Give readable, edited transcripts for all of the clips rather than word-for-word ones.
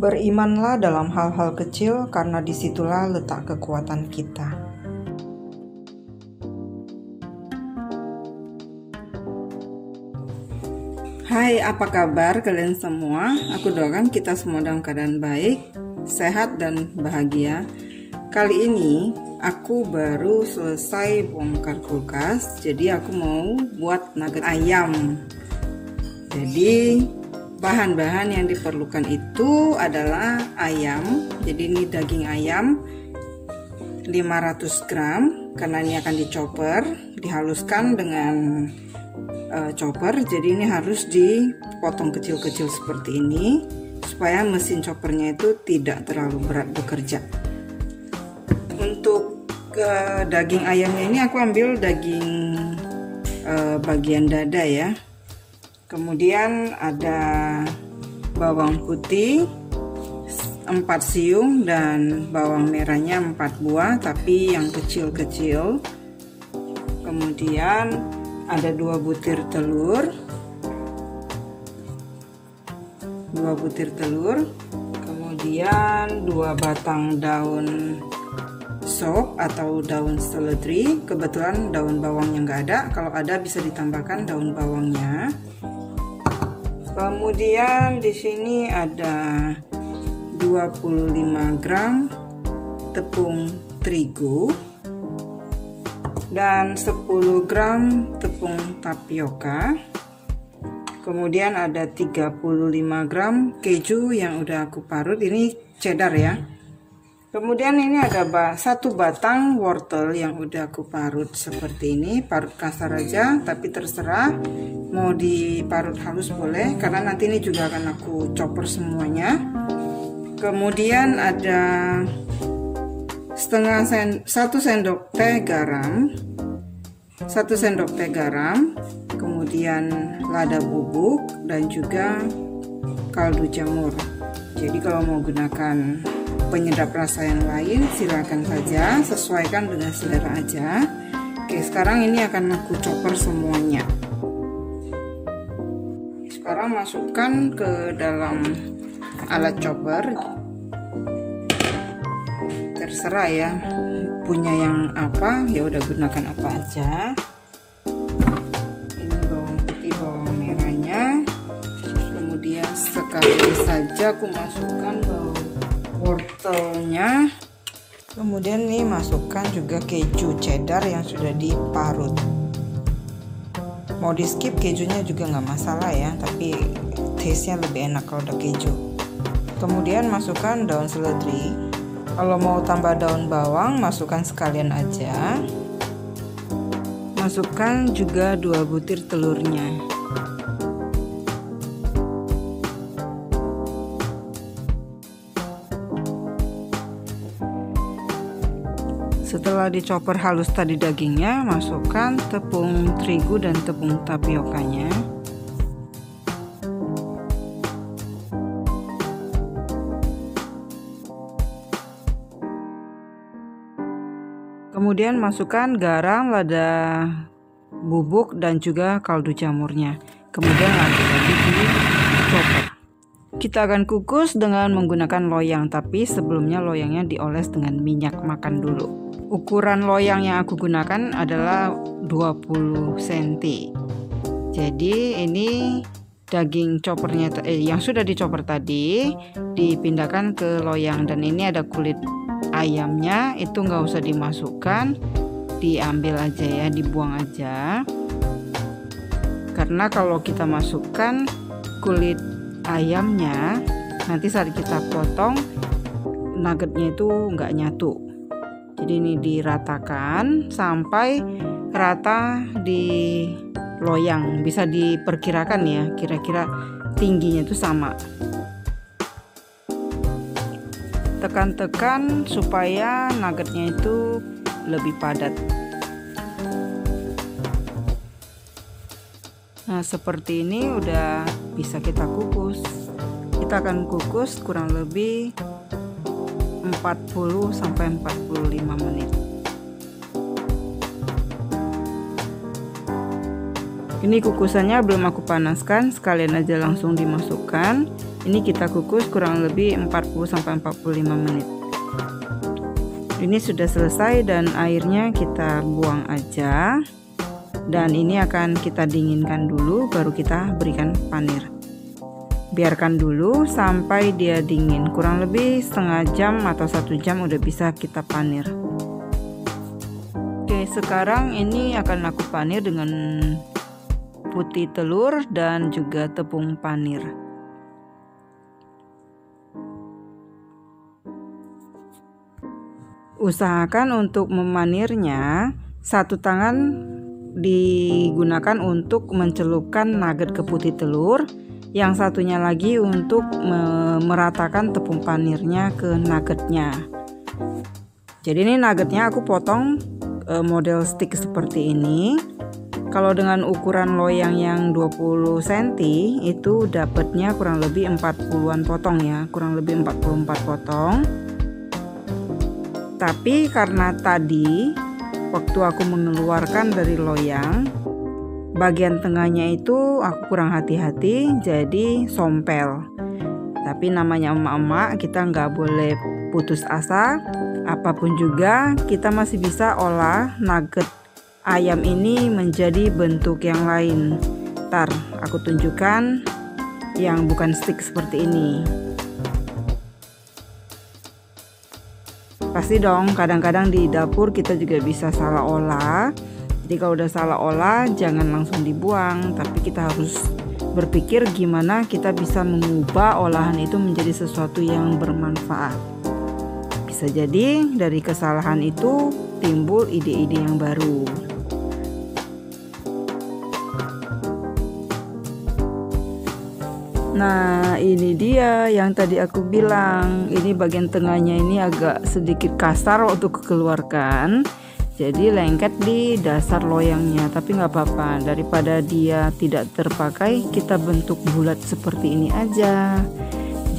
Berimanlah dalam hal-hal kecil, karena disitulah letak kekuatan kita. Hai, apa kabar kalian semua? Aku doakan kita semua dalam keadaan baik, sehat dan bahagia. Kali ini aku baru selesai bongkar kulkas, jadi aku mau buat nugget ayam. Jadi bahan-bahan yang diperlukan itu adalah ayam. Jadi ini daging ayam 500 gram, karena ini akan dichopper, dihaluskan dengan chopper. Jadi ini harus dipotong kecil-kecil seperti ini supaya mesin choppernya itu tidak terlalu berat bekerja. Untuk daging ayamnya ini aku ambil daging bagian dada ya. Kemudian ada bawang putih 4 siung dan bawang merahnya 4 buah tapi yang kecil-kecil. Kemudian ada 2 butir telur, 2 butir telur, kemudian 2 batang daun sop atau daun seledri. Kebetulan daun bawangnya nggak ada, kalau ada bisa ditambahkan daun bawangnya. Kemudian di sini ada 25 gram tepung terigu dan 10 gram tepung tapioka. Kemudian ada 35 gram keju yang udah aku parut, ini cheddar ya. Kemudian ini ada 1 batang wortel yang udah aku parut seperti ini, parut kasar aja, tapi terserah mau diparut halus boleh, karena nanti ini juga akan aku chopper semuanya. Kemudian ada 1 sendok teh garam, 1 sendok teh garam, kemudian lada bubuk dan juga kaldu jamur. Jadi kalau mau gunakan penyedap rasa yang lain silakan saja, sesuaikan dengan selera aja. Oke, sekarang ini akan aku chopper semuanya. Sekarang masukkan ke dalam alat chopper, terserah ya punya yang apa, ya udah gunakan apa aja. Ini bawang putih, bawang merahnya, kemudian sekali saja aku masukkan bawang wortelnya. Kemudian nih masukkan juga keju cheddar yang sudah diparut. Mau di skip kejunya juga nggak masalah ya, tapi taste-nya lebih enak kalau ada keju. Kemudian masukkan daun seledri. Kalau mau tambah daun bawang masukkan sekalian aja. Masukkan juga 2 butir telurnya. Setelah dichopper halus tadi dagingnya, masukkan tepung terigu dan tepung tapiokanya. Kemudian masukkan garam, lada bubuk dan juga kaldu jamurnya. Kemudian lanjut lagi dichopper. Kita akan kukus dengan menggunakan loyang, tapi sebelumnya loyangnya dioles dengan minyak makan dulu. Ukuran loyang yang aku gunakan adalah 20 cm. Jadi ini daging choppernya yang sudah dichopper tadi dipindahkan ke loyang, dan ini ada kulit ayamnya, itu nggak usah dimasukkan, diambil aja ya, dibuang aja. Karena kalau kita masukkan kulit ayamnya, nanti saat kita potong nuggetnya itu nggak nyatu. Jadi ini diratakan sampai rata di loyang, bisa diperkirakan ya kira-kira tingginya itu sama. Tekan-tekan supaya nuggetnya itu lebih padat. Nah seperti ini udah bisa kita kukus. Kita akan kukus kurang lebih 40 sampai 45 menit. Ini kukusannya belum aku panaskan, sekalian aja langsung dimasukkan. Ini kita kukus kurang lebih 40-45 menit. Ini sudah selesai dan airnya kita buang aja. Dan ini akan kita dinginkan dulu, baru kita berikan panir. Biarkan dulu sampai dia dingin, kurang lebih setengah jam atau 1 jam udah bisa kita panir. Oke, sekarang ini akan aku panir dengan putih telur dan juga tepung panir. Usahakan untuk memanirnya satu tangan digunakan untuk mencelupkan nugget ke putih telur, yang satunya lagi untuk meratakan tepung panirnya ke nuggetnya. Jadi ini nuggetnya aku potong model stick seperti ini. Kalau dengan ukuran loyang yang 20 cm itu dapatnya kurang lebih 40-an potong ya, kurang lebih 44 potong. Tapi karena tadi waktu aku mengeluarkan dari loyang, bagian tengahnya itu aku kurang hati-hati jadi sompel. Tapi namanya emak-emak, kita nggak boleh putus asa. Apapun juga kita masih bisa olah nugget ayam ini menjadi bentuk yang lain. Ntar aku tunjukkan yang bukan stick seperti ini. Pasti dong, kadang-kadang di dapur kita juga bisa salah olah. Jadi kalau udah salah olah jangan langsung dibuang, tapi kita harus berpikir gimana kita bisa mengubah olahan itu menjadi sesuatu yang bermanfaat. Bisa jadi dari kesalahan itu timbul ide-ide yang baru. Nah, ini dia yang tadi aku bilang. Ini bagian tengahnya ini agak sedikit kasar waktu kekeluarkan, jadi lengket di dasar loyangnya. Tapi nggak apa-apa, daripada dia tidak terpakai, kita bentuk bulat seperti ini aja.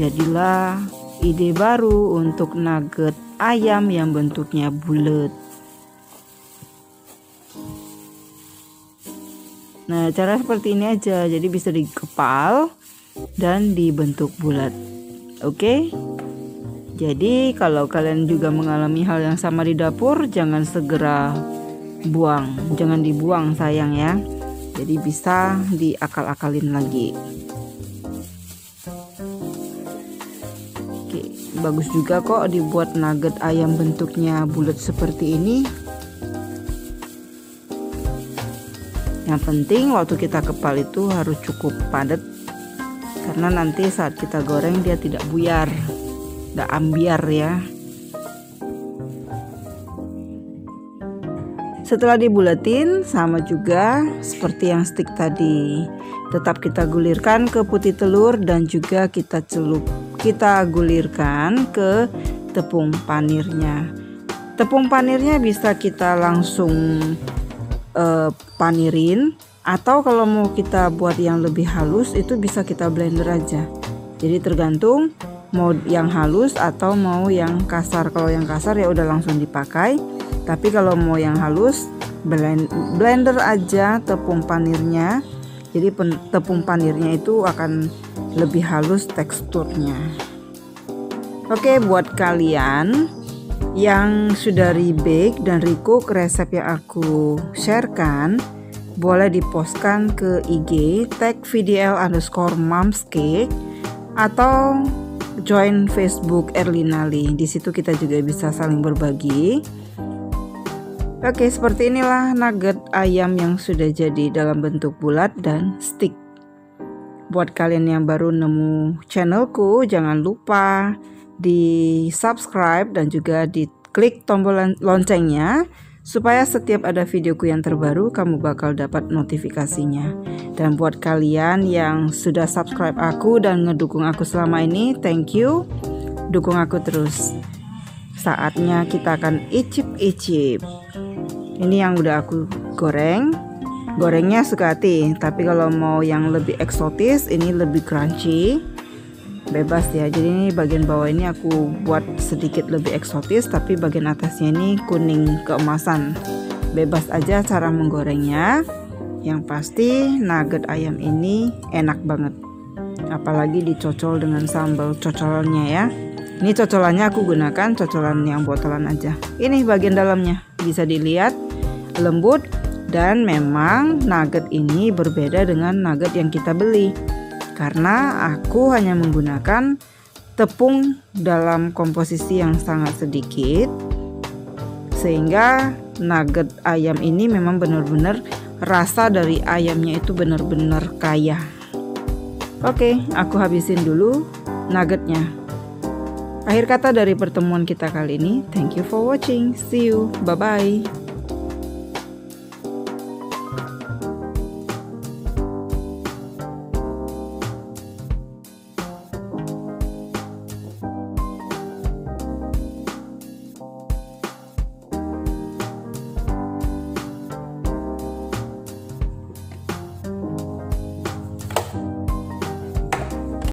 Jadilah ide baru untuk nugget ayam yang bentuknya bulat. Nah, cara seperti ini aja, jadi bisa dikepal dan dibentuk bulat. Oke. Jadi kalau kalian juga mengalami hal yang sama di dapur, jangan segera buang, jangan dibuang sayang ya. Jadi bisa diakal-akalin lagi. Oke, bagus juga kok dibuat nugget ayam bentuknya bulat seperti ini. Yang penting waktu kita kepal itu harus cukup padat, karena nanti saat kita goreng dia tidak buyar, tidak ambiar ya. Setelah dibulatin sama juga seperti yang stick tadi, tetap kita gulirkan ke putih telur dan juga kita gulirkan ke tepung panirnya. Tepung panirnya bisa kita langsung panirin, atau kalau mau kita buat yang lebih halus itu bisa kita blender aja. Jadi tergantung mau yang halus atau mau yang kasar. Kalau yang kasar ya udah langsung dipakai. Tapi kalau mau yang halus, blender aja tepung panirnya. Jadi tepung panirnya itu akan lebih halus teksturnya. Oke, buat kalian yang sudah rebake dan recook resep yang aku sharekan, boleh dipostkan ke IG tag VDL_momscake atau join Facebook Erlinali. Di situ kita juga bisa saling berbagi. Oke, seperti inilah nugget ayam yang sudah jadi dalam bentuk bulat dan stick. Buat kalian yang baru nemu channelku, jangan lupa di subscribe dan juga di klik tombol loncengnya, supaya setiap ada videoku yang terbaru kamu bakal dapat notifikasinya. Dan buat kalian yang sudah subscribe aku dan ngedukung aku selama ini, thank you. Dukung aku terus. Saatnya kita akan icip-icip. Ini yang udah aku goreng. Gorengnya suka hati, tapi kalau mau yang lebih eksotis, ini lebih crunchy, bebas ya. Jadi ini bagian bawah ini aku buat sedikit lebih eksotis, tapi bagian atasnya ini kuning keemasan. Bebas aja cara menggorengnya. Yang pasti nugget ayam ini enak banget. apalagi dicocol dengan sambal cocolannya ya. Ini cocolannya aku gunakan cocolan yang botolan aja. Ini bagian dalamnya, bisa dilihat lembut, dan memang nugget ini berbeda dengan nugget yang kita beli karena aku hanya menggunakan tepung dalam komposisi yang sangat sedikit, sehingga nugget ayam ini memang benar-benar rasa dari ayamnya itu benar-benar kaya. Oke, aku habisin dulu nuggetnya. Akhir kata dari pertemuan kita kali ini, thank you for watching. See you, bye-bye.